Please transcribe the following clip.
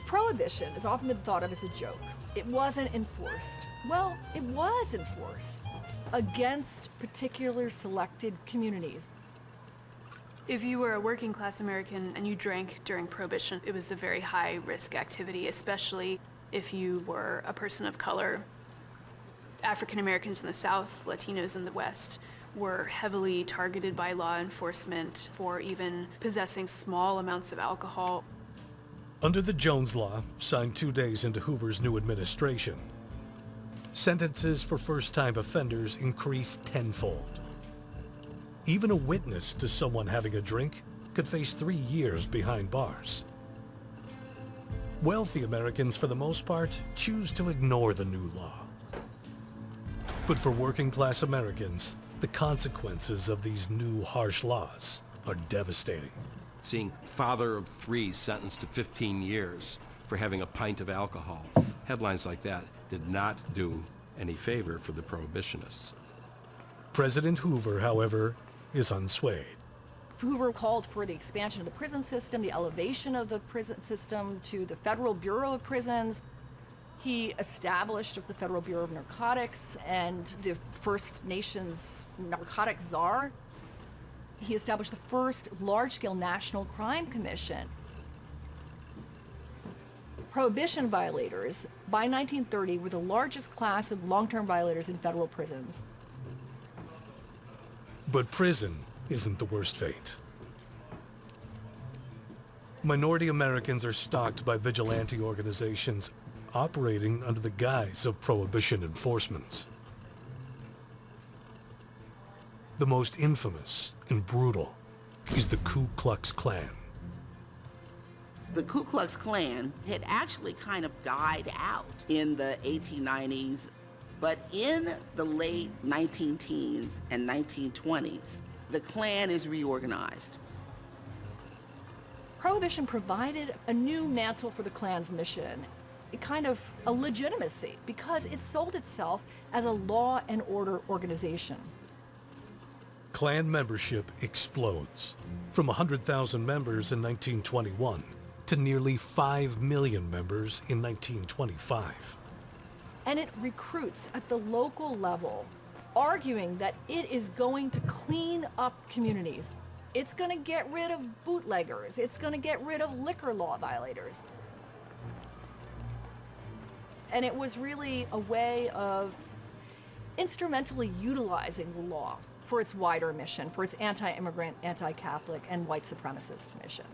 Prohibition has often been thought of as a joke. It wasn't enforced. Well, it was enforced against particular selected communities. If you were a working class American and you drank during Prohibition, it was a very high risk activity, especially if you were a person of color. African Americans in the South, Latinos in the West were heavily targeted by law enforcement for even possessing small amounts of alcohol. Under the Jones Law, signed 2 days into Hoover's new administration, sentences for first-time offenders increased tenfold. Even a witness to someone having a drink could face 3 years behind bars. Wealthy Americans, for the most part, choose to ignore the new law. But for working-class Americans, the consequences of these new harsh laws are devastating. Seeing father of 3 sentenced to 15 years for having a pint of alcohol, headlines like that did not do any favor for the prohibitionists. President Hoover, however, is unswayed. Hoover called for the expansion of the prison system, the elevation of the prison system to the Federal Bureau of Prisons. He established the Federal Bureau of Narcotics and the First Nations Narcotics Czar. He established the first large-scale national crime commission. Prohibition violators, by 1930, were the largest class of long-term violators in federal prisons. But prison isn't the worst fate. Minority Americans are stalked by vigilante organizations operating under the guise of prohibition enforcement. The most infamous and brutal is the Ku Klux Klan. The Ku Klux Klan had actually kind of died out in the 1890s, but in the late 19-teens and 1920s, the Klan is reorganized. Prohibition provided a new mantle for the Klan's mission, a kind of a legitimacy, because it sold itself as a law and order organization. Klan membership explodes from 100,000 members in 1921 to nearly 5 million members in 1925. And it recruits at the local level, arguing that it is going to clean up communities. It's going to get rid of bootleggers. It's going to get rid of liquor law violators. And it was really a way of instrumentally utilizing the law for its wider mission, for its anti-immigrant, anti-Catholic, and white supremacist mission.